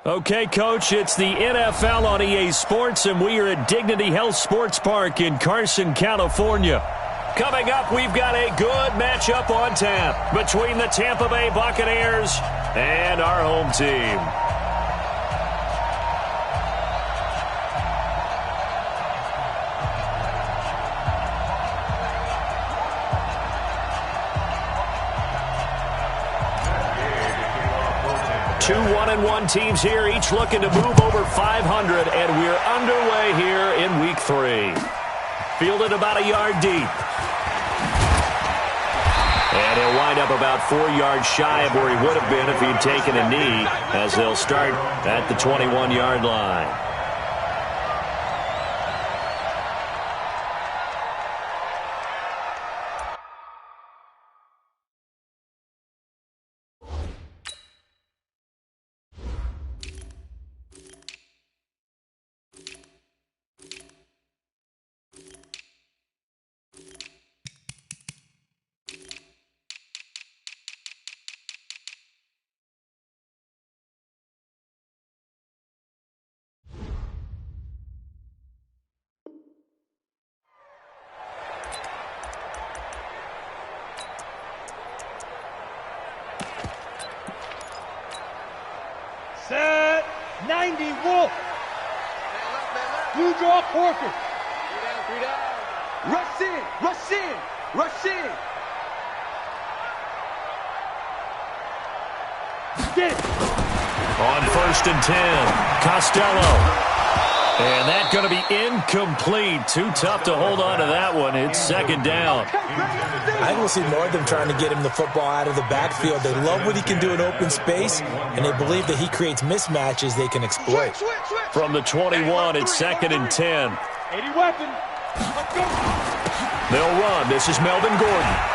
Okay, Coach, it's the NFL on EA Sports, and we are at Dignity Health Sports Park in Carson, California. Coming up, we've got a good matchup on tap between the Tampa Bay Buccaneers and our home team. Two 1-1 teams here, each looking to move over 500, and we're underway here in Week 3. Fielded about a yard deep. And he'll wind up about 4 yards shy of where he would have been if he'd taken a knee, as they'll start at the 21-yard line. Set 90 Wolf. Blue draw Corker. 3 down. Rush in, rush in, rush in. Get it. On 1st and 10, Costello. And that's going to be incomplete. Too tough to hold on to that one. It's 2nd down. I think we'll see more of them trying to get him the football out of the backfield. They love what he can do in open space, and they believe that he creates mismatches they can exploit. From the 21, it's 2nd and 10. 80 weapon. Let's go. They'll run. This is Melvin Gordon.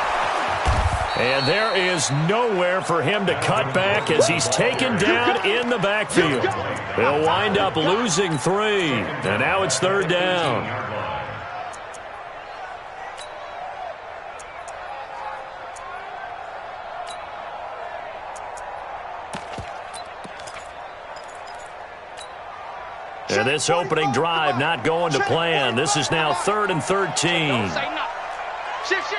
And there is nowhere for him to cut back as he's taken down in the backfield. They'll wind up losing 3. And now it's 3rd down. And this opening drive not going to plan. This is now 3rd and 13. Shift.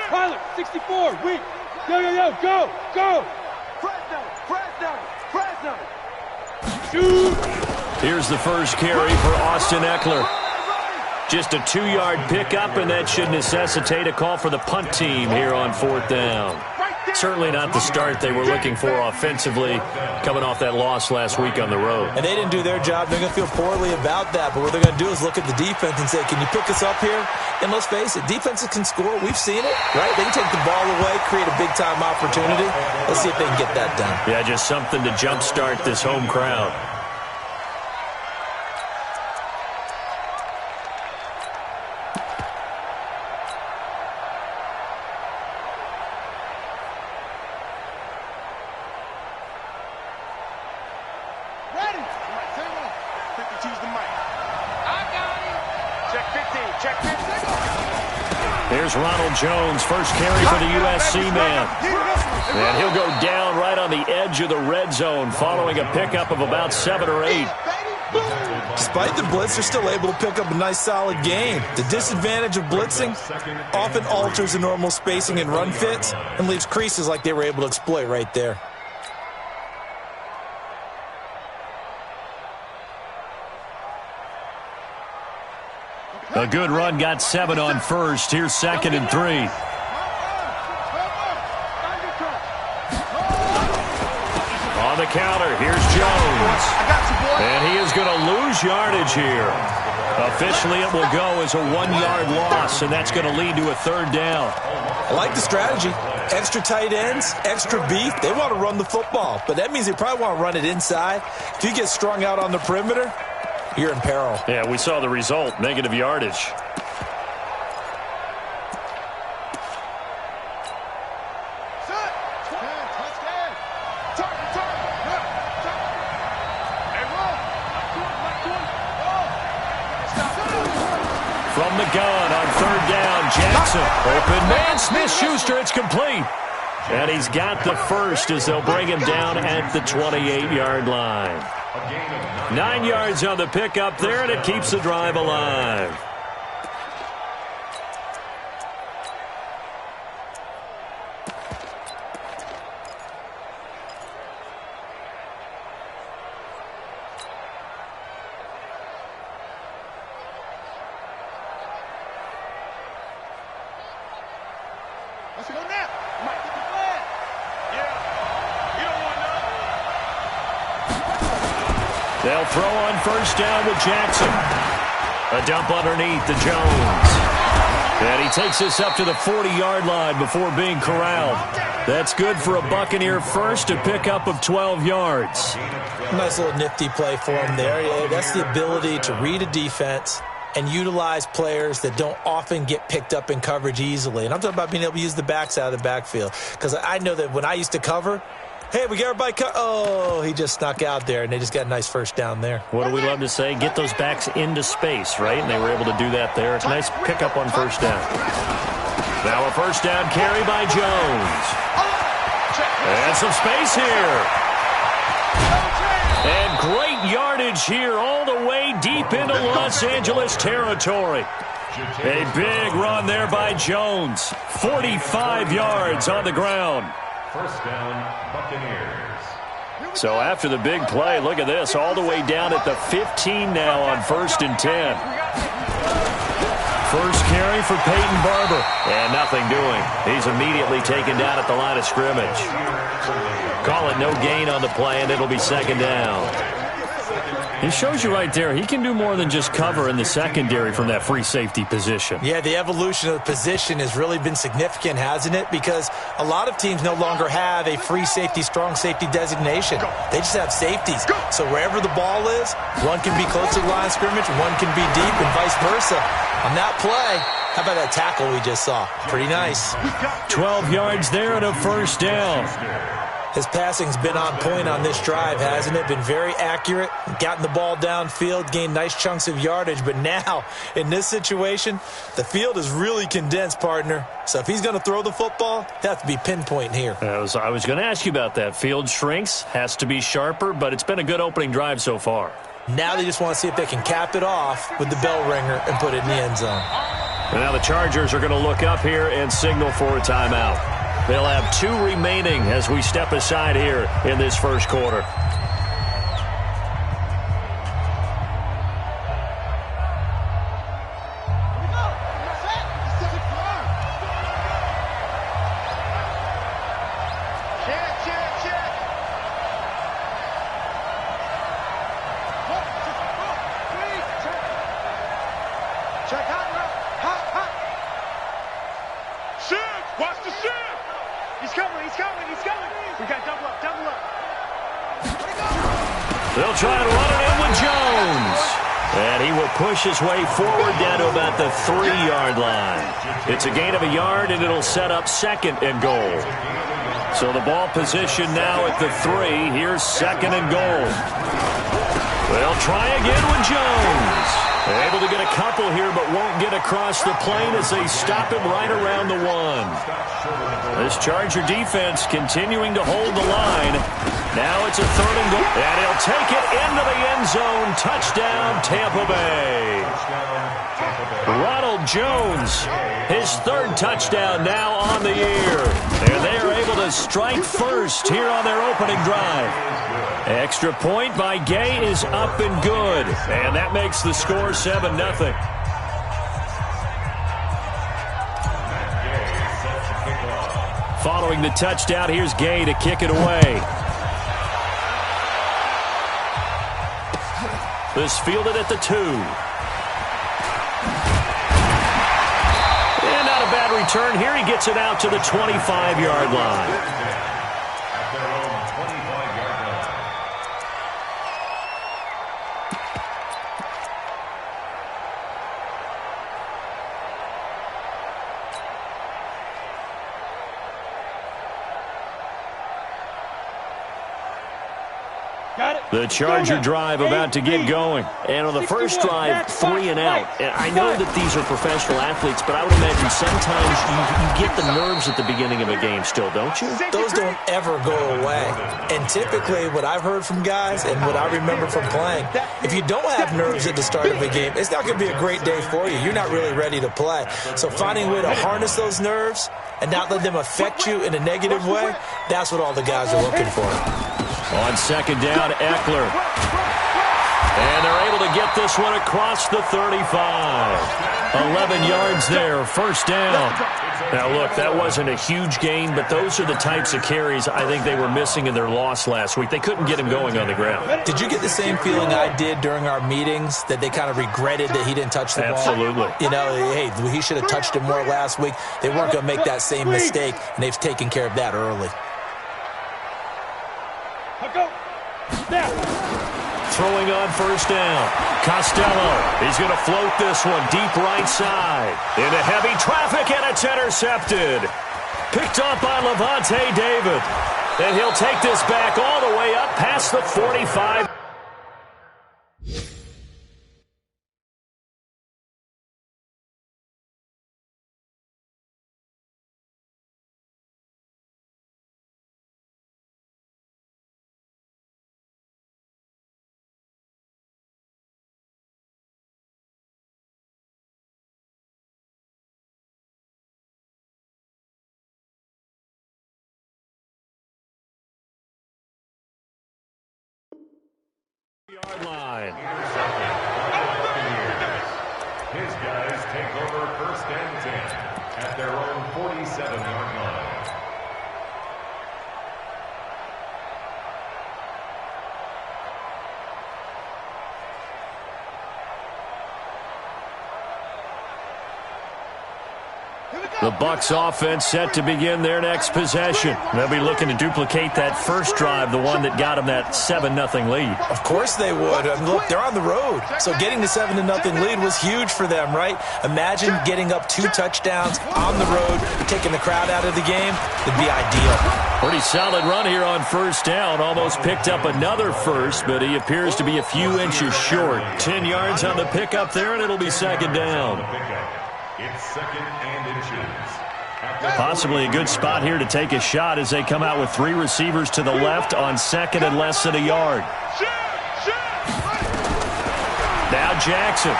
Pilot, 64, weak. Yo, go. Fresno. Shoot. Here's the first carry for Austin Eckler. Just a 2-yard pickup, and that should necessitate a call for the punt team here on 4th down. Certainly not the start they were looking for offensively, coming off that loss last week on the road. And they didn't do their job. They're going to feel poorly about that. But what they're going to do is look at the defense and say, can you pick us up here? And let's face it, defenses can score. We've seen it, right? They can take the ball away, create a big-time opportunity. Let's see if they can get that done. Yeah, just something to jumpstart this home crowd. Here's Ronald Jones, first carry for the USC man. And he'll go down right on the edge of the red zone following a pickup of about 7 or 8. Despite the blitz, they're still able to pick up a nice, solid game. The disadvantage of blitzing often alters the normal spacing and run fits and leaves creases like they were able to exploit right there. A good run got 7 on 1st. Here's 2nd and 3. On the counter, here's Jones. And he is going to lose yardage here. Officially, it will go as a 1-yard loss, and that's going to lead to a 3rd down. I like the strategy. Extra tight ends, extra beef. They want to run the football, but that means they probably want to run it inside. If you get strung out on the perimeter, you're in peril. Yeah, we saw the result, negative yardage. from the gun on third down. Jackson, open man, Smith-Schuster, it's complete. And he's got the first as they'll bring him down at the 28-yard line. 9 yards on the pickup there, and it keeps the drive alive. Let's go now. Might get the flag. Yeah. You don't want none. They'll throw on first down with Jackson. A dump underneath to Jones. And he takes this up to the 40-yard line before being corralled. That's good for a Buccaneer first, a pickup of 12 yards. Nice little nifty play for him there. Yeah, that's the ability to read a defense and utilize players that don't often get picked up in coverage easily. And I'm talking about being able to use the backs out of the backfield. Because I know that when I used to cover, hey, we got everybody oh, he just snuck out there, and they just got a nice first down there. What do we love to say? Get those backs into space, right? And they were able to do that there. It's a nice pickup on first down. Now a first down carry by Jones. And some space here. And great yardage here all the way deep into Los Angeles territory. A big run there by Jones. 45 yards on the ground. First down, Buccaneers. So after the big play, look at this, all the way down at the 15 now on 1st and 10. First carry for Peyton Barber. And nothing doing. He's immediately taken down at the line of scrimmage. Call it no gain on the play, and it'll be second down. He shows you right there, he can do more than just cover in the secondary from that free safety position. Yeah, the evolution of the position has really been significant, hasn't it? Because a lot of teams no longer have a free safety, strong safety designation. They just have safeties. So wherever the ball is, one can be close to the line of scrimmage, one can be deep, and vice versa. On that play, how about that tackle we just saw? Pretty nice. 12 yards there and a first down. His passing's been on point on this drive, hasn't it? Been very accurate, gotten the ball downfield, gained nice chunks of yardage. But now, in this situation, the field is really condensed, partner. So if he's going to throw the football, he'll have to be pinpoint here. I was going to ask you about that. Field shrinks, has to be sharper, but it's been a good opening drive so far. Now they just want to see if they can cap it off with the bell ringer and put it in the end zone. And now the Chargers are going to look up here and signal for a timeout. They'll have 2 remaining as we step aside here in this first quarter. They'll try and run it in with Jones. And he will push his way forward down to about the 3-yard line. It's a gain of a yard, and it'll set up 2nd and goal. So the ball position now at the 3. Here's 2nd and goal. They'll try again with Jones. Able to get a couple here, but won't get across the plane as they stop him right around the 1. This Charger defense continuing to hold the line. Now it's a 3rd and goal. And he'll take it into the end zone. Touchdown, Tampa Bay. Ronald Jones, his 3rd touchdown now on the year. And they are able to strike first here on their opening drive. Extra point by Gay is up and good. And that makes the score 7-0. Following the touchdown, here's Gay to kick it away. This fielded at the 2. And not a bad return here. He gets it out to the 25-yard line. Got it. The Charger drive about to get going. And on the first drive, 3 and out. And I know that these are professional athletes, but I would imagine sometimes you get the nerves at the beginning of a game still, don't you? Those don't ever go away. And typically what I've heard from guys and what I remember from playing, if you don't have nerves at the start of a game, it's not going to be a great day for you. You're not really ready to play. So finding a way to harness those nerves and not let them affect you in a negative way, that's what all the guys are looking for. On second down, Eckler. And they're able to get this one across the 35. 11 yards there, first down. Now, look, that wasn't a huge gain, but those are the types of carries I think they were missing in their loss last week. They couldn't get him going on the ground. Did you get the same feeling I did during our meetings, that they kind of regretted that he didn't touch the ball? Absolutely. You know, hey, he should have touched it more last week. They weren't going to make that same mistake, and they've taken care of that early. Throwing on first down. Costello. He's going to float this one deep right side. Into heavy traffic, and it's intercepted. Picked up by Levante David. And he'll take this back all the way up past the 45. Yard line. His guys take over first and 10 at their own 47-yard line. The Bucs offense set to begin their next possession. They'll be looking to duplicate that first drive, the one that got them that 7-0 lead. Of course they would. I mean, look, they're on the road. So getting the 7-0 lead was huge for them, right? Imagine getting up 2 touchdowns on the road, taking the crowd out of the game. It'd be ideal. Pretty solid run here on first down. Almost picked up another first, but he appears to be a few inches short. 10 yards on the pickup there, and it'll be second down. It's second and inches. Possibly a good spot here to take a shot as they come out with 3 receivers to the left on second and less than a yard. Now Jackson.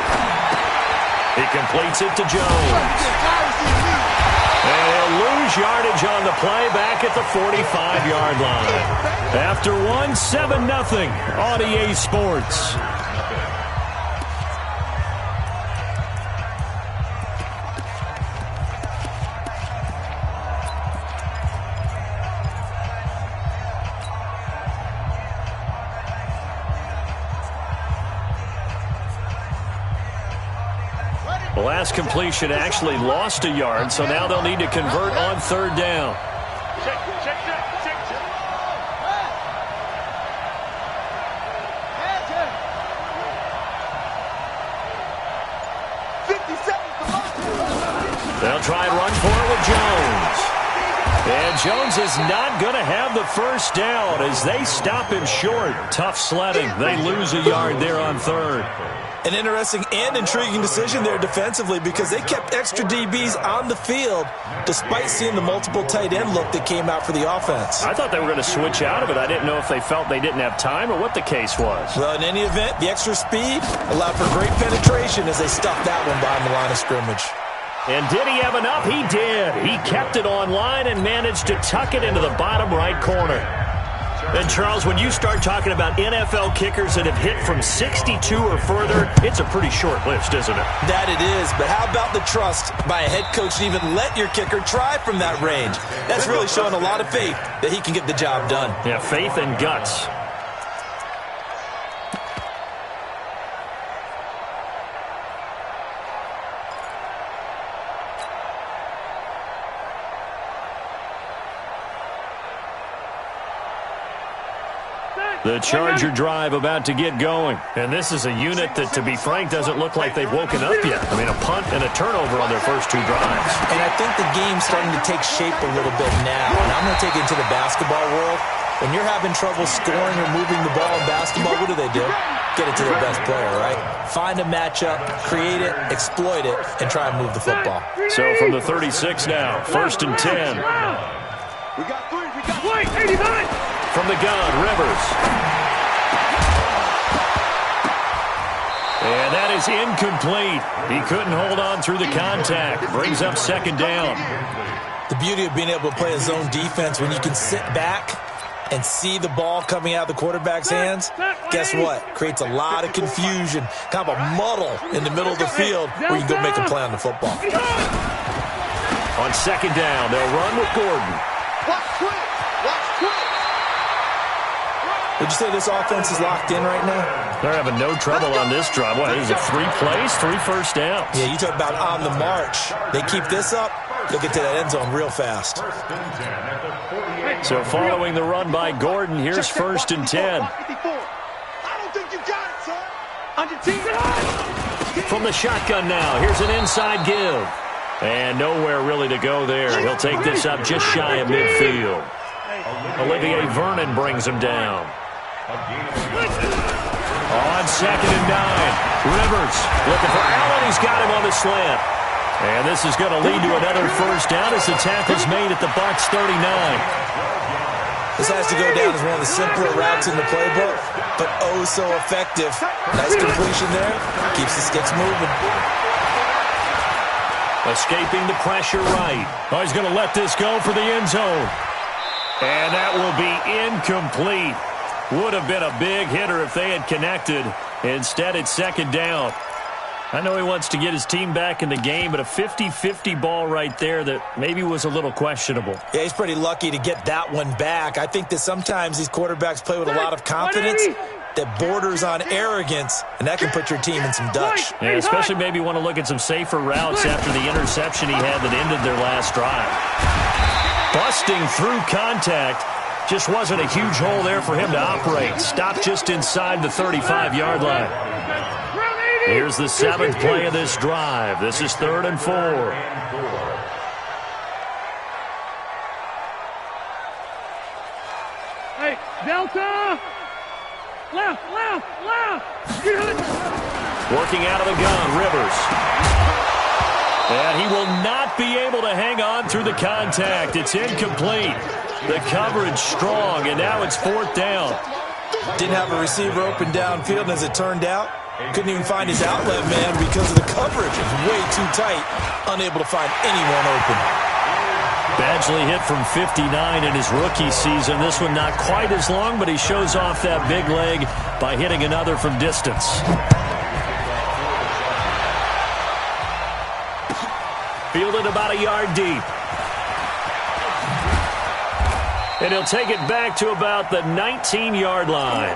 He completes it to Jones. And he'll lose yardage on the play back at the 45-yard line. After one, 7-0 on EA Sports. The last completion actually lost a yard, so now they'll need to convert on third down. They'll try and run for it with Jones. And Jones is not going to have the first down as they stop him short. Tough sledding. They lose a yard there on third. An interesting and intriguing decision there defensively because they kept extra DBs on the field despite seeing the multiple tight end look that came out for the offense. I thought they were going to switch out of it. I didn't know if they felt they didn't have time or what the case was. Well, in any event, the extra speed allowed for great penetration as they stuffed that one behind the line of scrimmage. And did he have enough? He did. He kept it on line and managed to tuck it into the bottom right corner. And, Charles, when you start talking about NFL kickers that have hit from 62 or further, it's a pretty short list, isn't it? That it is, but how about the trust by a head coach to even let your kicker try from that range? That's really showing a lot of faith that he can get the job done. Yeah, faith and guts. The Charger drive about to get going. And this is a unit that, to be frank, doesn't look like they've woken up yet. I mean, a punt and a turnover on their first 2 drives. And I think the game's starting to take shape a little bit now. And I'm going to take it into the basketball world. When you're having trouble scoring or moving the ball in basketball, what do? Get it to their best player, right? Find a matchup, create it, exploit it, and try and move the football. So from the 36 now, 1st and 10. We got 3. We got 89. From the gun, Rivers. And that is incomplete. He couldn't hold on through the contact. Brings up 2nd down. The beauty of being able to play a zone defense when you can sit back and see the ball coming out of the quarterback's hands, guess what? Creates a lot of confusion, kind of a muddle in the middle of the field where you can go make a play on the football. On 2nd down, they'll run with Gordon. Watch quick. Watch quick. Would you say this offense is locked in right now? They're having no trouble on this drive. What, is it 3 plays, 3 first downs? Yeah, you talk about on the march. They keep this up, they'll get to that end zone real fast. So following the run by Gordon, here's 1st and 10. I don't think you got it, son. On your team. From the shotgun now, here's an inside give. And nowhere really to go there. He'll take this up just shy of midfield. Olivier Vernon brings him down. On 2nd and 9, Rivers looking for Allen. He's got him on the slant. And this is going to lead to another 1st down as the tackle's made at the Bucs 39. This has to go down as one of the simpler routes in the playbook, but oh so effective. Nice completion there. Keeps the sticks moving. Escaping the pressure right. Oh, he's going to let this go for the end zone. And that will be incomplete. Would have been a big hitter if they had connected. Instead, it's 2nd down. I know he wants to get his team back in the game, but a 50-50 ball right there that maybe was a little questionable. Yeah, he's pretty lucky to get that one back. I think that sometimes these quarterbacks play with a lot of confidence that borders on arrogance, and that can put your team in some Dutch. Yeah, especially maybe want to look at some safer routes after the interception he had that ended their last drive. Busting through contact. Just wasn't a huge hole there for him to operate. Stopped just inside the 35-yard line. Here's the 7th play of this drive. This is 3rd and 4. Hey, Delta! Left! Working out of the gun, Rivers. And he will not be able to hang on through the contact. It's incomplete. The coverage strong, and now it's 4th down. Didn't have a receiver open downfield, and as it turned out, couldn't even find his outlet man because of the coverage. It's way too tight, unable to find anyone open. Badgley hit from 59 in his rookie season. This one not quite as long, but he shows off that big leg by hitting another from distance. Fielded about a yard deep. And he'll take it back to about the 19-yard line.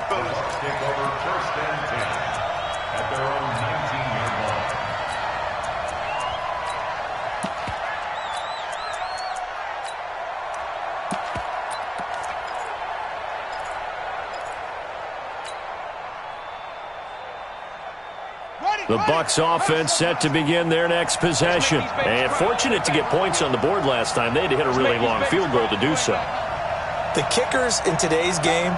The Bucs offense set to begin their next possession. And fortunate to get points on the board last time. They had to hit a really long field goal to do so. The kickers in today's game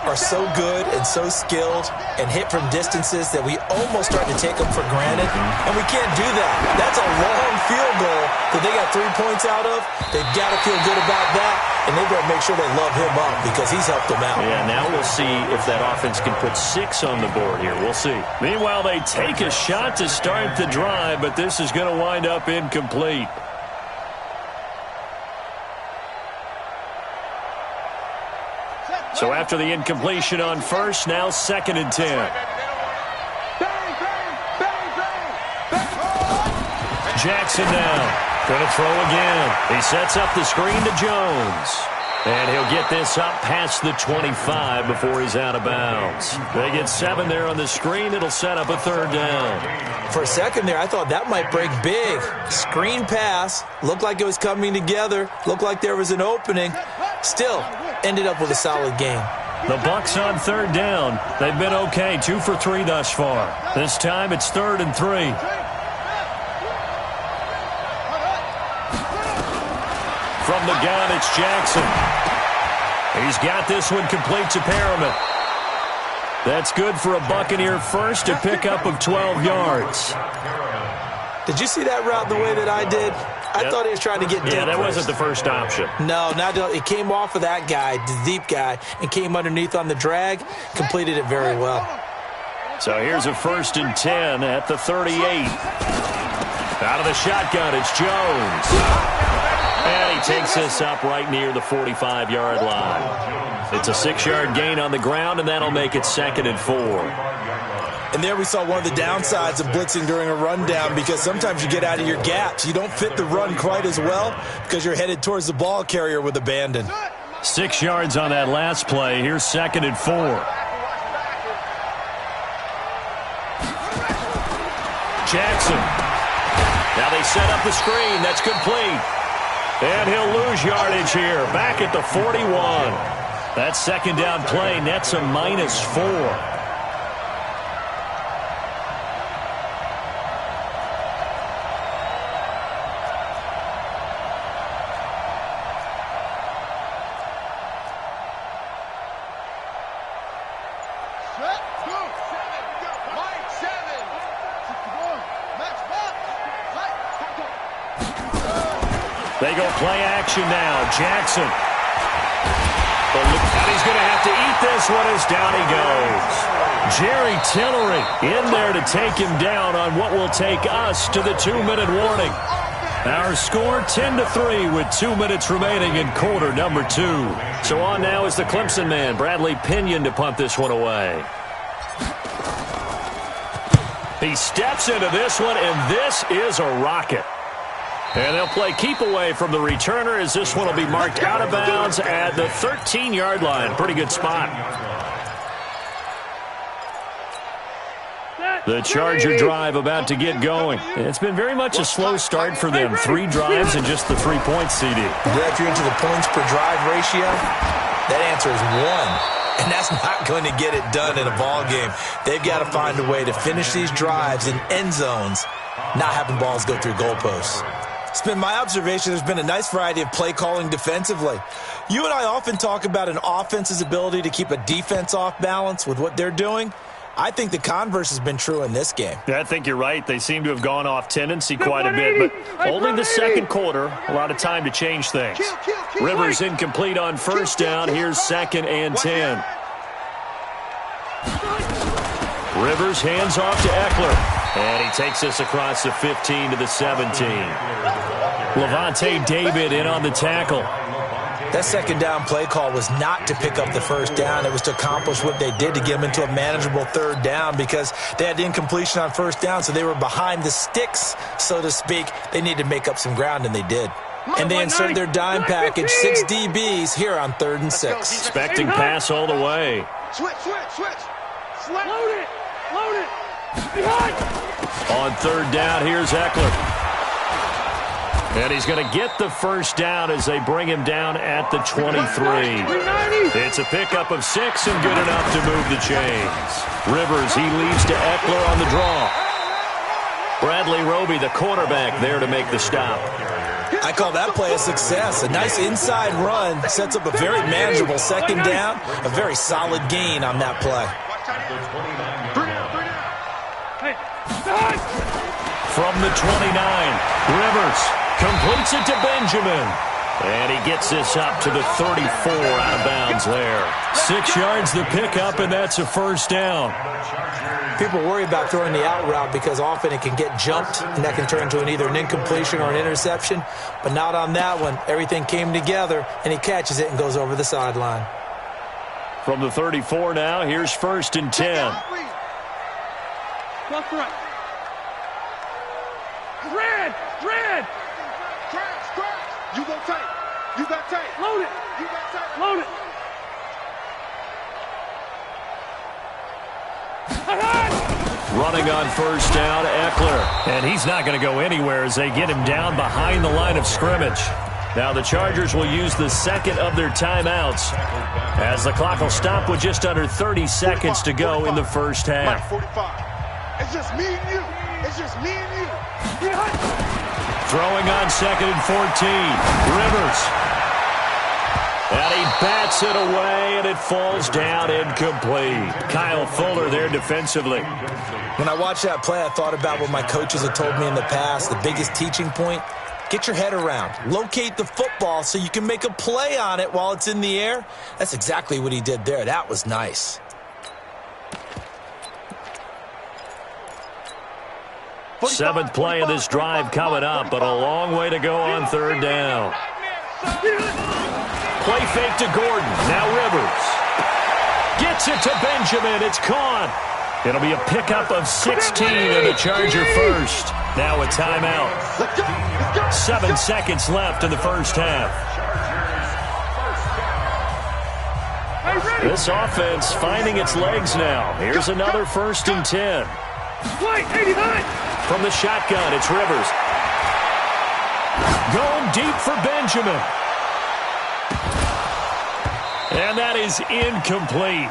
are so good and so skilled and hit from distances that we almost start to take them for granted, and we can't do that. That's a long field goal that they got 3 points out of. They've got to feel good about that, and they've got to make sure they love him up because he's helped them out. Yeah, now we'll see if that offense can put 6 on the board here. We'll see. Meanwhile, they take a shot to start the drive, but this is going to wind up incomplete. So after the incompletion on first, now 2nd and 10. Jackson now. Going to throw again. He sets up the screen to Jones. And he'll get this up past the 25 before he's out of bounds. They get 7 there on the screen. It'll set up a 3rd down. For a second there, I thought that might break big. Screen pass. Looked like it was coming together. Looked like there was an opening. Still, ended up with a solid game. The Bucs on 3rd down. They've been okay, 2 for 3 thus far. This time it's 3rd and 3. From the gun, it's Jackson. He's got this one complete to Perriman. That's good for a Buccaneer first, a pickup of 12 yards. Did you see that route the way that I did? I thought he was trying to get deep. Yeah, that first. wasn't the first option. No, it came off of that guy, the deep guy, and came underneath on the drag, completed it very well. So here's a 1st and 10 at the 38. Out of the shotgun, it's Jones. And he takes this up right near the 45-yard line. It's a 6-yard gain on the ground, and that'll make it 2nd and 4. And there we saw one of the downsides of blitzing during a rundown, because sometimes you get out of your gaps. You don't fit the run quite as well because you're headed towards the ball carrier with abandon. 6 yards on that last play. Here's 2nd and 4. Jackson. Now they set up the screen. That's complete. And he'll lose yardage here. Back at the 41. That 2nd down play nets a -4. They go play action now. Jackson. And he's going to have to eat this one as down he goes. Jerry Tillery in there to take him down on what will take us to the 2-minute warning. Our score 10-3 with 2 minutes remaining in quarter number 2. So on now is the Clemson man, Bradley Pinion, to punt this one away. He steps into this one, and this is a rocket. And they'll play keep away from the returner as this one will be marked out of bounds at the 13-yard line. Pretty good spot. The Charger drive about to get going. It's been very much a slow start for them. 3 drives and just the 3 points, CD. If you're into the points per drive ratio, that answer is 1. And that's not going to get it done in a ball game. They've got to find a way to finish these drives in end zones, not having balls go through goalposts. It's been my observation there's been a nice variety of play calling defensively. You and I often talk about an offense's ability to keep a defense off balance with what they're doing. I think the converse has been true in this game. Yeah, I think you're right. They seem to have gone off tendency quite a bit, but only the second quarter, a lot of time to change things. Rivers incomplete on 1st down. Here's 2nd and 10. Rivers hands off to Eckler. And he takes this across the 15 to the 17. Levante David in on the tackle. That 2nd down play call was not to pick up the 1st down. It was to accomplish what they did to get them into a manageable 3rd down, because they had incompletion on 1st down, so they were behind the sticks, so to speak. They needed to make up some ground, and they did. And they insert their dime package, 6 DBs here on 3rd and 6. Expecting pass all the way. Switch. Load it. Behind. On 3rd down, here's Eckler. And he's going to get the 1st down as they bring him down at the 23. It's a pickup of 6 and good enough to move the chains. Rivers, he leads to Eckler on the draw. Bradley Roby, the quarterback, there to make the stop. I call that play a success. A nice inside run sets up a very manageable 2nd down. A very solid gain on that play. From the 29, Rivers completes it to Benjamin. And he gets this up to the 34, out of bounds there. 6 yards the pickup, and that's a 1st down. People worry about throwing the out route because often it can get jumped, and that can turn into either an incompletion or an interception. But not on that one. Everything came together, and he catches it and goes over the sideline. From the 34 now, here's 1st and 10. Left, right. Dread. You go tight. You got tight. Load it. You got tight. Load it. Running on 1st down, Eckler. And he's not going to go anywhere as they get him down behind the line of scrimmage. Now the Chargers will use the 2nd of their timeouts as the clock will stop with just under 30 seconds to go in the 1st half. 45. It's just me and you. It's just me and you. Throwing on 2nd and 14. Rivers. And he bats it away, and it falls down incomplete. Kyle Fuller there defensively. When I watched that play, I thought about what my coaches have told me in the past. The biggest teaching point, get your head around. Locate the football so you can make a play on it while it's in the air. That's exactly what he did there. That was nice. Seventh play of this drive coming up, but a long way to go on third down. Play fake to Gordon. Now Rivers. Gets it to Benjamin. It's caught. It'll be a pickup of 16 and a Charger first. Now a timeout. 7 seconds left in the first half. This offense finding its legs now. Here's another 1st and 10. From the shotgun, it's Rivers. Going deep for Benjamin. And that is incomplete.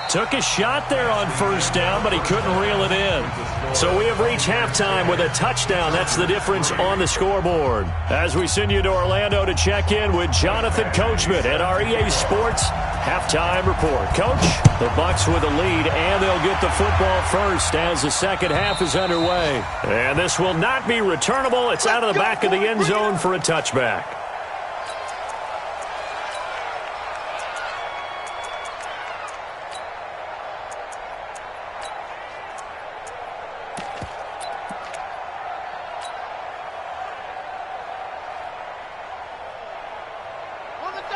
Took a shot there on first down, but he couldn't reel it in. So we have reached halftime with a touchdown. That's the difference on the scoreboard. As we send you to Orlando to check in with Jonathan Coachman at our EA Sports Halftime Report. Coach, the Bucs with a lead, and they'll get the football first as the second half is underway. And this will not be returnable. It's out of the back of the end zone for a touchback.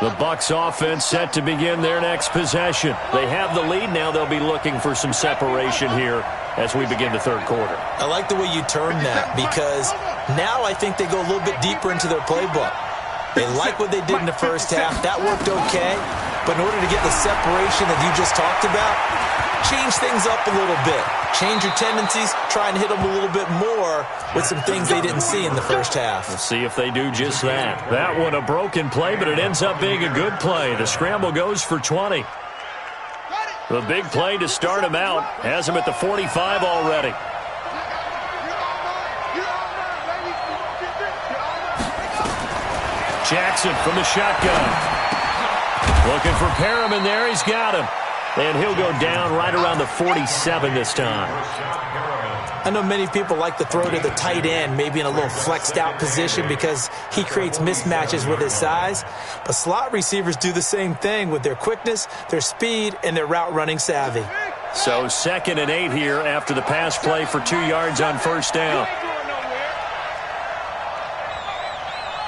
The Bucs offense set to begin their next possession. They have the lead. Now they'll be looking for some separation here as we begin the third quarter. I like the way you term that because now I think they go a little bit deeper into their playbook. They like what they did in the first half. That worked okay. But in order to get the separation that you just talked about, change things up a little bit. Change your tendencies. Try and hit them a little bit more with some things they didn't see in the first half. We'll see if they do just that. That one a broken play, but it ends up being a good play. The scramble goes for 20. The big play to start him out has him at the 45 already. Jackson from the shotgun. Looking for Perriman there. He's got him. And he'll go down right around the 47 this time. I know many people like to throw to the tight end, maybe in a little flexed out position because he creates mismatches with his size. But slot receivers do the same thing with their quickness, their speed, and their route running savvy. So 2nd and 8 here after the pass play for 2 yards on first down.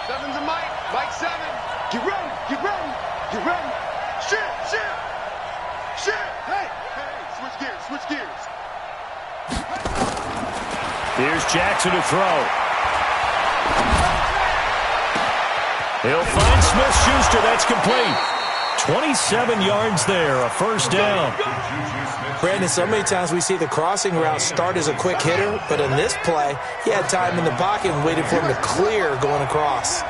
Seven's a Mike. Mike 7. Get ready. Get ready. Get ready. Shit. Shit. Shit. Hey. Hey. Switch gears. Switch gears. Here's Jackson to throw. He'll find Smith-Schuster. That's complete. 27 yards there, a first down. Brandon, so many times we see the crossing route start as a quick hitter, but in this play, he had time in the pocket and waited for him to clear going across.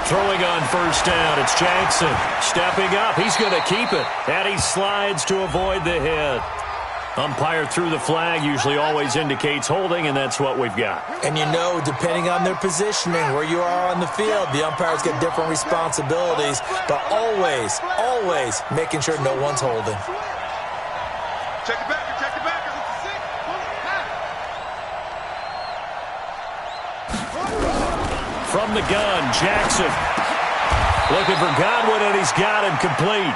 Throwing on first down, it's Jackson. Stepping up, he's going to keep it. And he slides to avoid the hit. Umpire threw the flag, usually always indicates holding, and that's what we've got. And you know, depending on their positioning, where you are on the field, the umpires get different responsibilities, but always, always making sure no one's holding. Check it back, check it back. From the gun, Jackson. Looking for Godwin, and he's got him complete.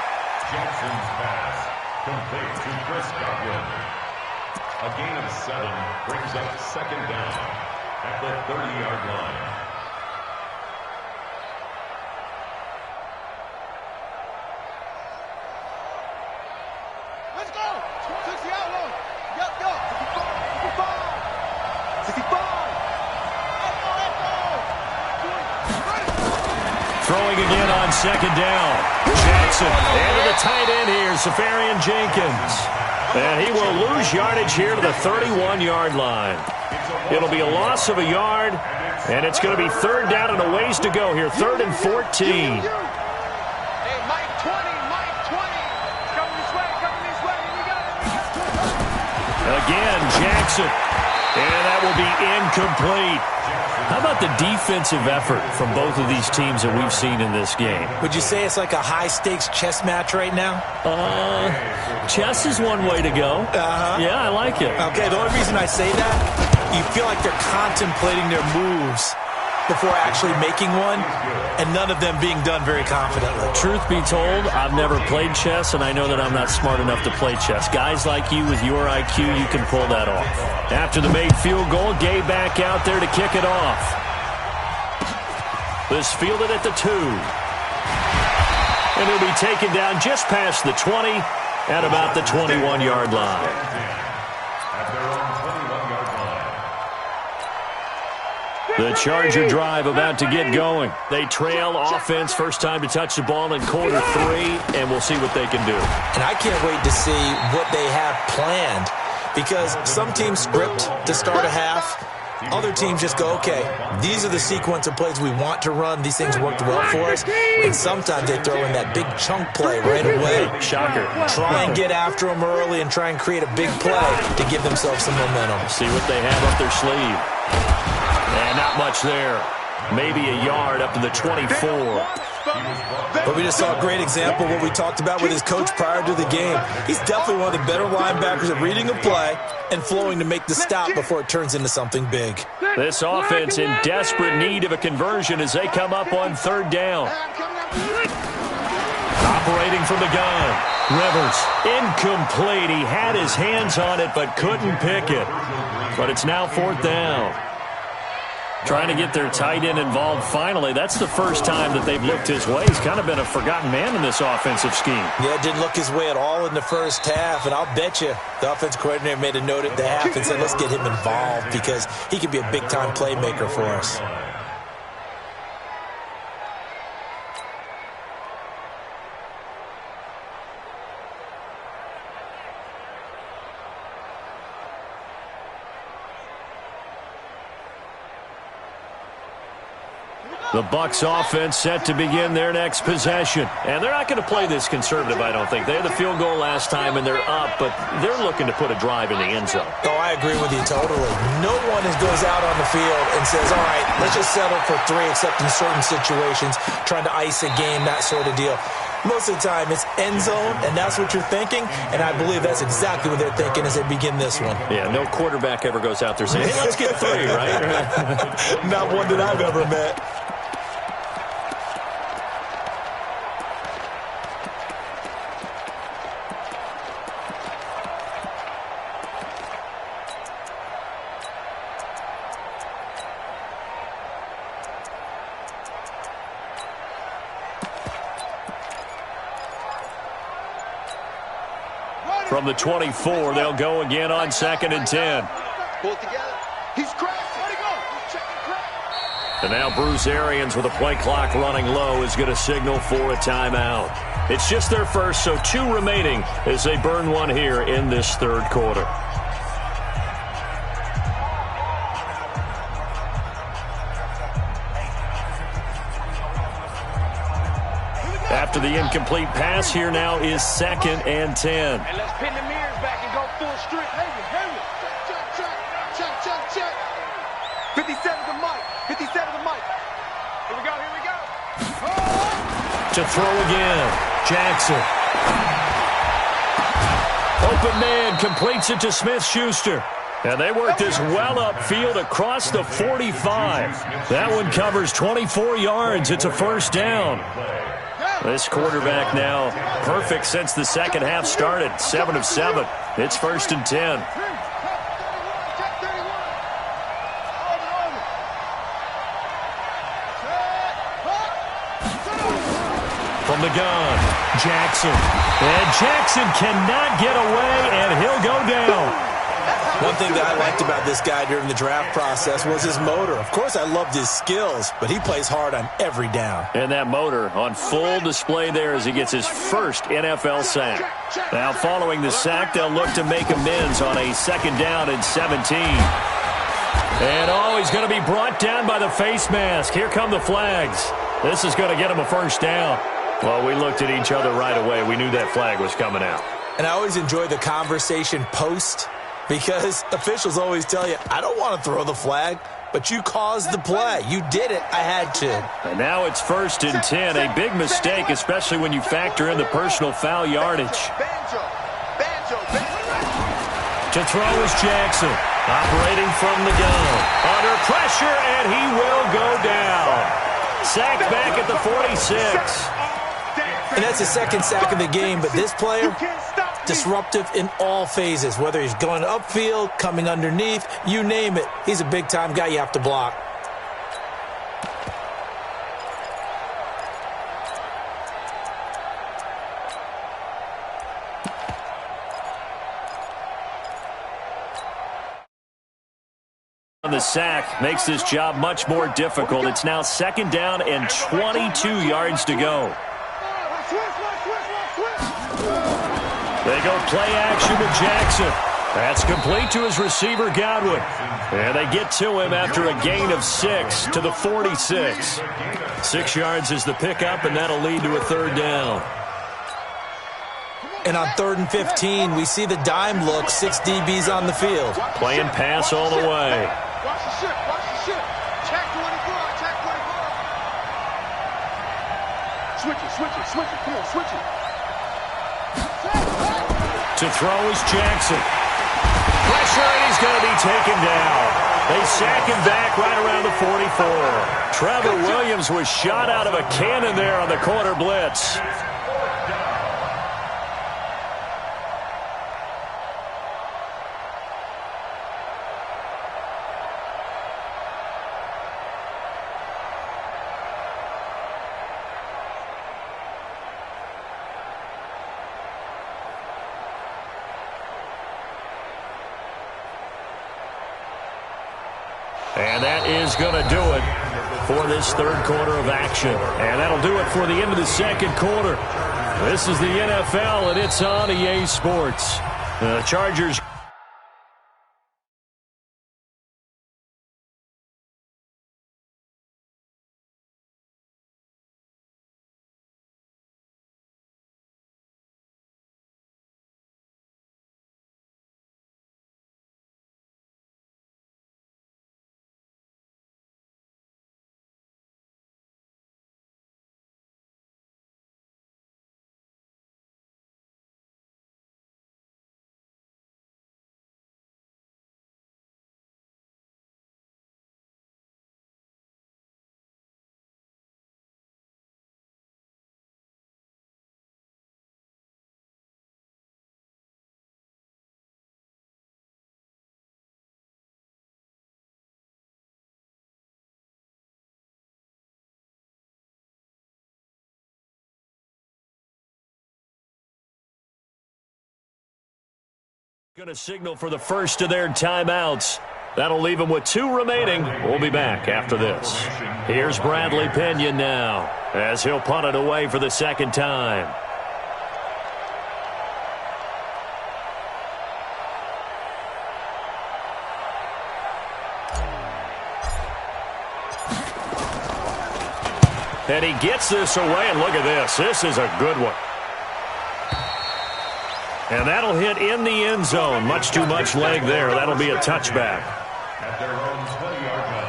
Jackson's pass complete to Chris Godwin. A gain of 7 brings up 2nd down at the 30-yard line. Let's go. 60 out low. Go. 65. Throwing again on 2nd down. Jackson into the tight end here, Safarian Jenkins. And he will lose yardage here to the 31-yard line. It'll be a loss of a yard, and it's going to be 3rd down and a ways to go here. 3rd and 14. Hey, Mike 20. Coming this way. Here we go. Again, Jackson. And that will be incomplete. How about the defensive effort from both of these teams that we've seen in this game? Would you say it's like a high-stakes chess match right now? Chess is one way to go. Yeah, I like it. Okay, the only reason I say that, you feel like they're contemplating their moves before actually making one, and none of them being done very confidently. Truth be told, I've never played chess, and I know that I'm not smart enough to play chess. Guys like you with your IQ, you can pull that off. After the made field goal, Gay back out there to kick it off. This fielded at the 2. And he'll be taken down just past the 20 at about the 21-yard line. The Charger drive about to get going. They trail offense, first time to touch the ball in quarter 3, and we'll see what they can do. And I can't wait to see what they have planned, because some teams script to start a half. Other teams just go, okay, these are the sequence of plays we want to run. These things worked well for us. And sometimes they throw in that big chunk play right away. Shocker. Try and get after them early and try and create a big play to give themselves some momentum. See what they have up their sleeve. And not much there. Maybe a yard up to the 24. But we just saw a great example of what we talked about with his coach prior to the game. He's definitely one of the better linebackers at reading a play and flowing to make the stop before it turns into something big. This offense in desperate need of a conversion as they come up on 3rd down. Operating from the gun. Rivers, incomplete. He had his hands on it but couldn't pick it. But it's now 4th down. Trying to get their tight end involved finally. That's the first time that they've looked his way. He's kind of been a forgotten man in this offensive scheme. Yeah, didn't look his way at all in the first half. And I'll bet you the offensive coordinator made a note at the half and said, let's get him involved because he could be a big-time playmaker for us. The Bucs offense set to begin their next possession. And they're not going to play this conservative, I don't think. They had the field goal last time, and they're up, but they're looking to put a drive in the end zone. Oh, I agree with you totally. No one goes out on the field and says, all right, let's just settle for 3, except in certain situations, trying to ice a game, that sort of deal. Most of the time, it's end zone, and that's what you're thinking, and I believe that's exactly what they're thinking as they begin this one. Yeah, no quarterback ever goes out there saying, hey, let's get 3, right? Not one that I've ever met. From the 24, they'll go again on 2nd and 10. Pull it together. He's crashing. Let it go. He's checking crack. And now Bruce Arians with a play clock running low is going to signal for a timeout. It's just their first, so 2 remaining as they burn one here in this 3rd quarter. After the incomplete pass, here now is 2nd and 10. And let's pin the mirrors back and go full strip. Check. 57 to Mike. 57 to Mike. Here we go. To throw again, Jackson. Open man completes it to Smith-Schuster. And they work this well upfield across the 45. That one covers 24 yards. It's a 1st down. This quarterback now perfect since the second half started. 7 of 7. It's 1st and 10. From the gun, Jackson. And Jackson cannot get away, and he'll go down. One thing that I liked about this guy during the draft process was his motor. Of course, I loved his skills, but he plays hard on every down. And that motor on full display there as he gets his first NFL sack. Now, following the sack, they'll look to make amends on a 2nd down and 17. And, he's going to be brought down by the face mask. Here come the flags. This is going to get him a 1st down. Well, we looked at each other right away. We knew that flag was coming out. And I always enjoy the conversation post Because officials always tell you, I don't want to throw the flag, but you caused the play. You did it. I had to. And now it's 1st and 10. A big mistake, especially when you factor in the personal foul yardage. To throw is Jackson. Operating from the gun. Under pressure, and he will go down. Sacked back at the 46. And that's the second sack of the game, but this player, disruptive in all phases, whether he's going upfield, coming underneath, you name it. He's a big-time guy you have to block. The sack makes this job much more difficult. It's now 2nd down and 22 yards to go. They go play action with Jackson. That's complete to his receiver, Godwin. And they get to him after a gain of 6 to the 46. 6 yards is the pickup, and that'll lead to a 3rd down. And on 3rd and 15, we see the dime look, 6 DBs on the field. Playing pass all the way. Watch the ship, watch the ship. Check 24, check 24. Switch it. Come on, switch it. To throw is Jackson. Pressure, and he's going to be taken down. They sack him back right around the 44. Trevor Williams was shot out of a cannon there on the corner blitz. And that is going to do it for this 3rd quarter of action. And that'll do it for the end of the 2nd quarter. This is the NFL, and it's on EA Sports. The Chargers. Going to signal for the first of their timeouts. That'll leave them with 2 remaining. We'll be back after this. Here's Bradley Pinion now as he'll punt it away for the 2nd time. And he gets this away, and look at this. This is a good one. And that'll hit in the end zone. Much too much leg there. That'll be a touchback. At their own 20-yard line.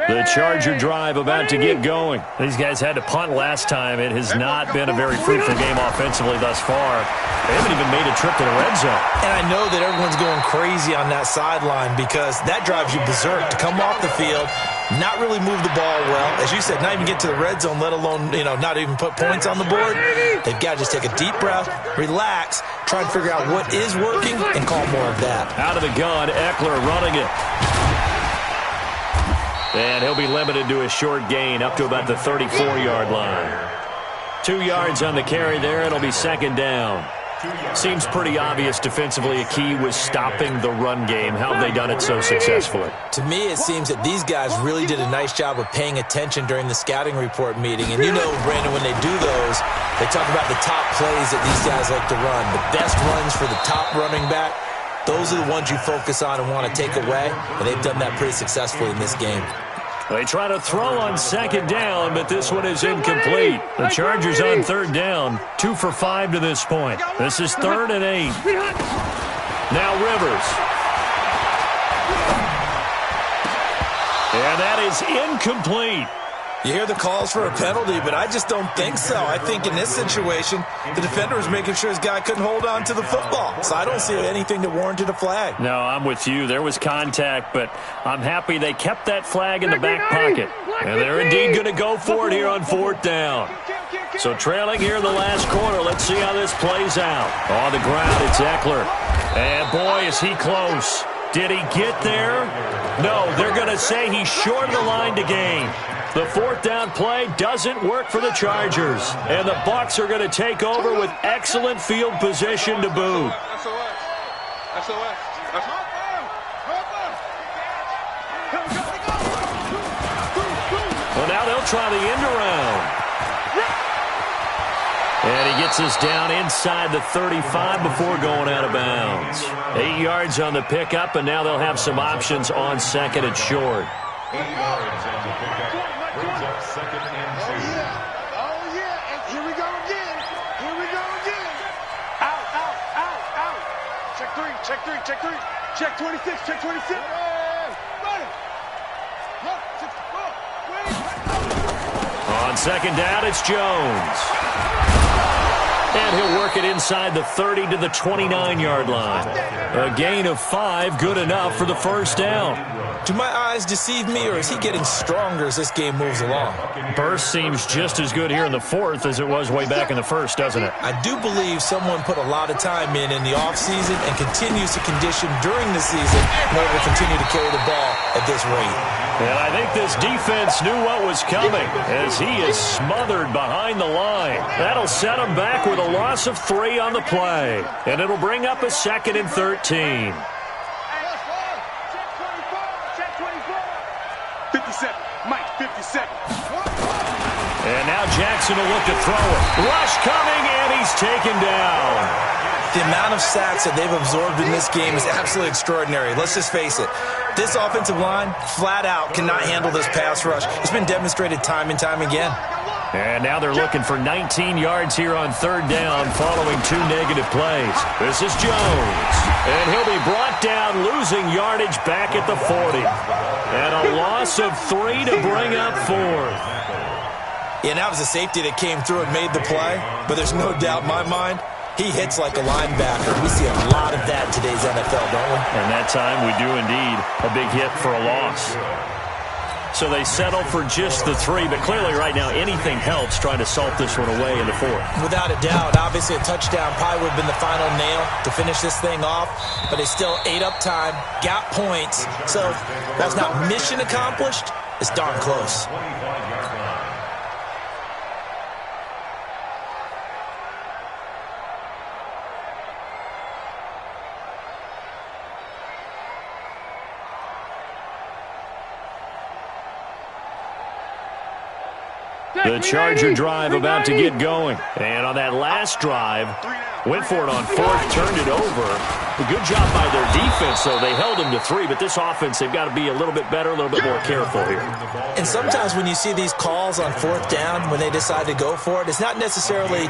The Charger drive about to get going. These guys had to punt last time. It has not been a very fruitful game offensively thus far. They haven't even made a trip to the red zone. And I know that everyone's going crazy on that sideline because that drives you berserk to come off the field, not really move the ball well. As you said, not even get to the red zone, let alone, not even put points on the board. They've got to just take a deep breath, relax, try and figure out what is working, and call more of that. Out of the gun, Eckler running it. And he'll be limited to a short gain up to about the 34-yard line. 2 yards on the carry there. It'll be 2nd down. Seems pretty obvious defensively a key was stopping the run game. How have they done it so successfully? To me, it seems that these guys really did a nice job of paying attention during the scouting report meeting. And Brandon, when they do those, they talk about the top plays that these guys like to run. The best runs for the top running back. those are the ones you focus on and want to take away, and they've done that pretty successfully in this game. They try to throw on second down, but this one is incomplete. The Chargers on third down, 2 for 5 to this point. This is 3rd and 8. Now Rivers. And that is incomplete. You hear the calls for a penalty, but I just don't think so. I think in this situation, the defender was making sure his guy couldn't hold on to the football. So I don't see anything that warranted a flag. No, I'm with you. There was contact, but I'm happy they kept that flag in the back pocket. And they're indeed going to go for it here on 4th down. So trailing here in the last quarter, let's see how this plays out. On the ground, it's Eckler. And boy, is he close. Did he get there? No, they're going to say he's short of the line to gain. The 4th down play doesn't work for the Chargers. And the Bucs are going to take over with excellent field position to boot. Well, now they'll try the end around. And he gets us down inside the 35 before going out of bounds. 8 yards on the pickup, and now they'll have some options on 2nd and short. 8 yards on the pickup. Brings up 2nd and 2. Oh, yeah. And here we go again. Here we go again. Out, out, out, out. Check 3, check 3, check 3. Check 26, check 26. Run it. On 2nd down, it's Jones. And he'll work it inside the 30 to the 29-yard line. A gain of 5, good enough for the 1st down. Do my eyes deceive me, or is he getting stronger as this game moves along? Burst seems just as good here in the 4th as it was way back in the 1st, doesn't it? I do believe someone put a lot of time in the offseason and continues to condition during the season in order to continue to carry the ball at this rate. And I think this defense knew what was coming as he is smothered behind the line. That'll set him back with a loss of 3 on the play. And it'll bring up a 2nd and 13. 57. Mike, 57. And now Jackson will look to throw it. Rush coming, and he's taken down. The amount of sacks that they've absorbed in this game is absolutely extraordinary. Let's just face it. This offensive line, flat out, cannot handle this pass rush. It's been demonstrated time and time again. And now they're looking for 19 yards here on 3rd down following 2 negative plays. This is Jones. And he'll be brought down, losing yardage back at the 40. And a loss of 3 to bring up 4th. Yeah, that was a safety that came through and made the play. But there's no doubt in my mind, he hits like a linebacker. We see a lot of that in today's NFL, don't we? And that time we do indeed. A big hit for a loss. So they settle for just the 3, but clearly right now anything helps trying to salt this one away in the 4th. Without a doubt, obviously a touchdown probably would have been the final nail to finish this thing off, but they still ate up time, got points. So that's not mission accomplished. It's darn close. 25-yard line. The Charger drive about to get going. And on that last drive, went for it on 4th, turned it over. A good job by their defense, though. They held them to 3, but this offense, they've got to be a little bit better, a little bit more careful here. And sometimes when you see these calls on 4th down, when they decide to go for it, it's not necessarily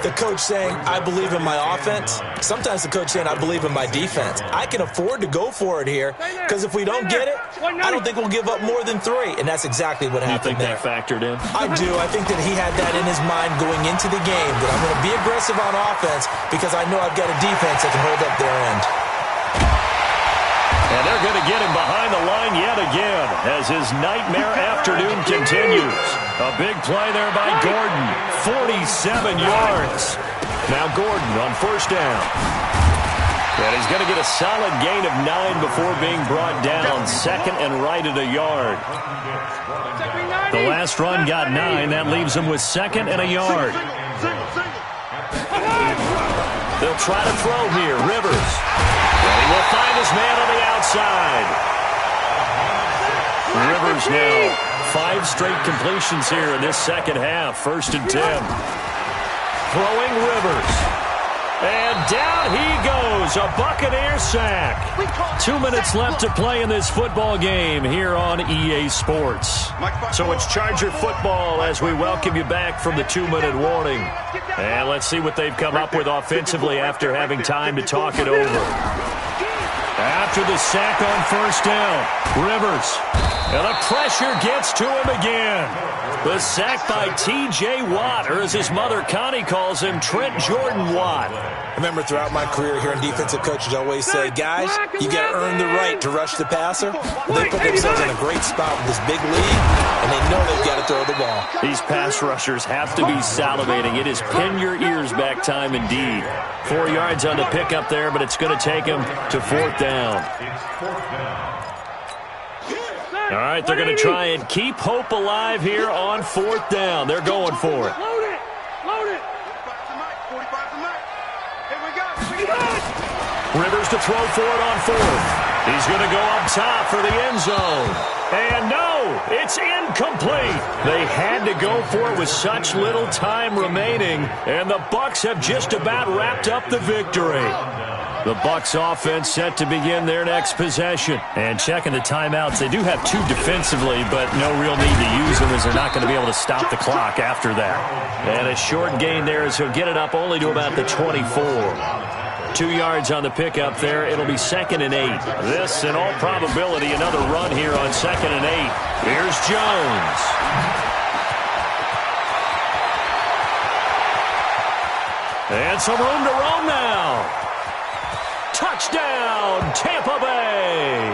the coach saying, I believe in my offense. Sometimes the coach saying, I believe in my defense. I can afford to go for it here, because if we don't get it, I don't think we'll give up more than 3. And that's exactly what happened there. You think that factored in? I do. I think that he had that in his mind going into the game, that I'm going to be aggressive on offense because I know I've got a defense that can hold up their end. And they're going to get him behind the line yet again as his nightmare afternoon continues. A big play there by Gordon. 47 yards. Now Gordon on 1st down. And he's going to get a solid gain of 9 before being brought down. 2nd and right at a yard. The last run got 9. That leaves him with 2nd and a yard. They'll try to throw here. Rivers. And he will find his man on the outside. Rivers now 5 straight completions here in this 2nd half. 1st and 10. Throwing Rivers. And down he goes, a Buccaneer sack. 2 minutes left to play in this football game here on EA Sports. So it's Charger football as we welcome you back from the 2-minute warning. And let's see what they've come up with offensively after having time to talk it over. After the sack on first down, Rivers. And the pressure gets to him again. The sack by T.J. Watt, or as his mother Connie calls him, Trent Jordan Watt. I remember throughout my career hearing defensive coaches always say, guys, you got to earn the right to rush the passer. They put themselves in a great spot with this big lead, and they know they've got to throw the ball. These pass rushers have to be salivating. It is pin your ears back time indeed. 4 yards on the pickup there, but it's going to take him to fourth down. All right, they're going to try and keep hope alive here on fourth down. They're going for it. Load it. Load it. 45 to Mike. Here we go. Rivers to throw for it on fourth. He's going to go up top for the end zone. And no, it's incomplete. They had to go for it with such little time remaining, and the Bucs have just about wrapped up the victory. The Bucs offense set to begin their next possession. And checking the timeouts, they do have 2 defensively, but no real need to use them as they're not going to be able to stop the clock after that. And a short gain there as he'll get it up only to about the 24. 2 yards on the pickup there. It'll be 2nd and 8. This, in all probability, another run here on 2nd and 8. Here's Jones. And some room to roam now. Touchdown, Tampa Bay.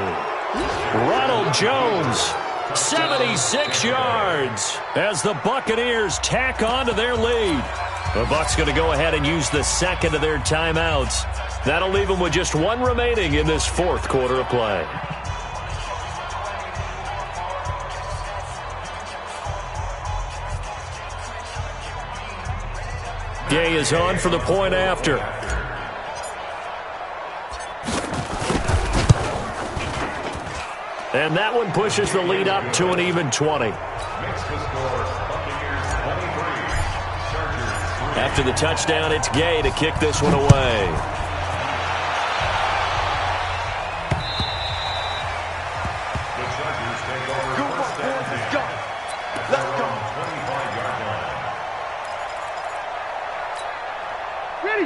Ronald Jones, 76 yards as the Buccaneers tack on to their lead. The Bucs going to go ahead and use the second of their timeouts. That'll leave them with just 1 remaining in this fourth quarter of play. Gay is on for the point after. And that one pushes the lead up to an even 20. After the touchdown, it's Gay to kick this one away.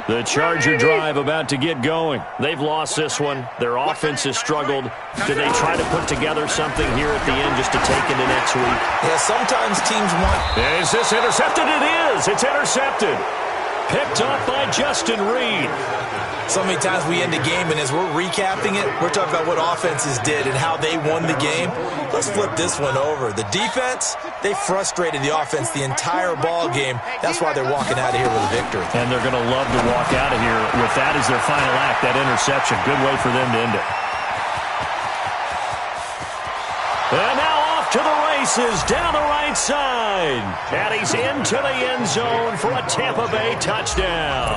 The Charger drive about to get going. They've lost this one. Their offense has struggled. Do they try to put together something here at the end just to take into next week? Yeah, sometimes teams want... Is this intercepted? It is. It's intercepted. Picked up by Justin Reed. So many times we end the game, and as we're recapping it, we're talking about what offenses did and how they won the game. Let's flip this one over. The defense, they frustrated the offense the entire ball game. That's why they're walking out of here with a victory. And they're going to love to walk out of here with that as their final act, that interception. Good way for them to end it. And now off to the races down the right side. And he's into the end zone for a Tampa Bay touchdown.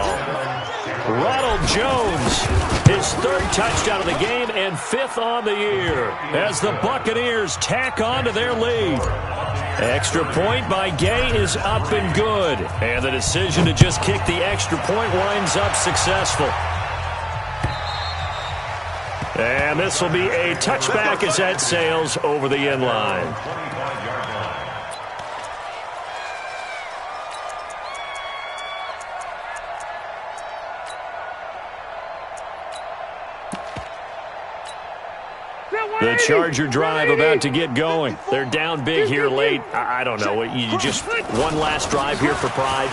Ronald Jones, his 3rd touchdown of the game and 5th on the year as the Buccaneers tack on to their lead. Extra point by Gay is up and good. And the decision to just kick the extra point winds up successful. And this will be a touchback as that sails over the end line. The Charger drive about to get going. They're down big here late. I don't know. You just one last drive here for pride.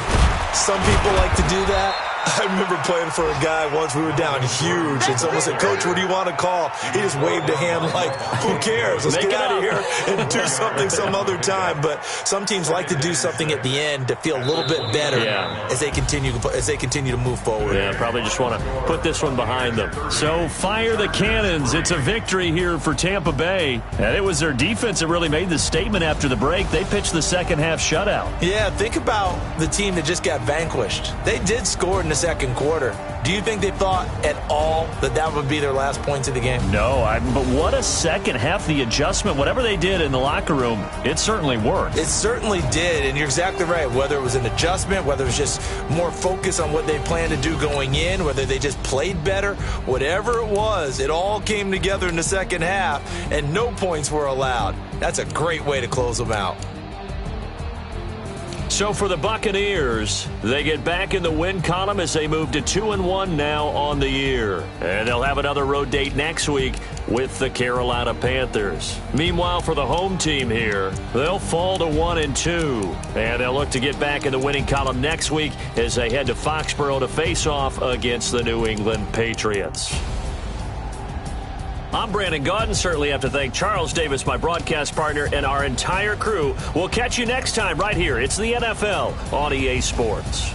Some people like to do that. I remember playing for a guy once. We were down huge, and someone said, "Coach, what do you want to call?" He just waved a hand like, "Who cares? Let's get out of here and do something some other time." But some teams like to do something at the end to feel a little bit better as they continue to move forward. Yeah, probably just want to put this one behind them. So fire the cannons. It's a victory here for Tampa Bay, and it was their defense that really made the statement after the break. They pitched the second half shutout. Yeah, think about the team that just got vanquished. They did score in the second quarter. Do you think they thought at all that that would be their last points of the game? No, but what a second half. The adjustment, whatever they did in the locker room, it certainly worked. It certainly did, and you're exactly right. Whether it was an adjustment, whether it was just more focus on what they planned to do going in, whether they just played better, whatever it was, it all came together in the second half, and no points were allowed. That's a great way to close them out. So for the Buccaneers, they get back in the win column as they move to 2-1 now on the year. And they'll have another road date next week with the Carolina Panthers. Meanwhile, for the home team here, they'll fall to 1-2. And they'll look to get back in the winning column next week as they head to Foxborough to face off against the New England Patriots. I'm Brandon Gaudin. Certainly have to thank Charles Davis, my broadcast partner, and our entire crew. We'll catch you next time right here. It's the NFL on EA Sports.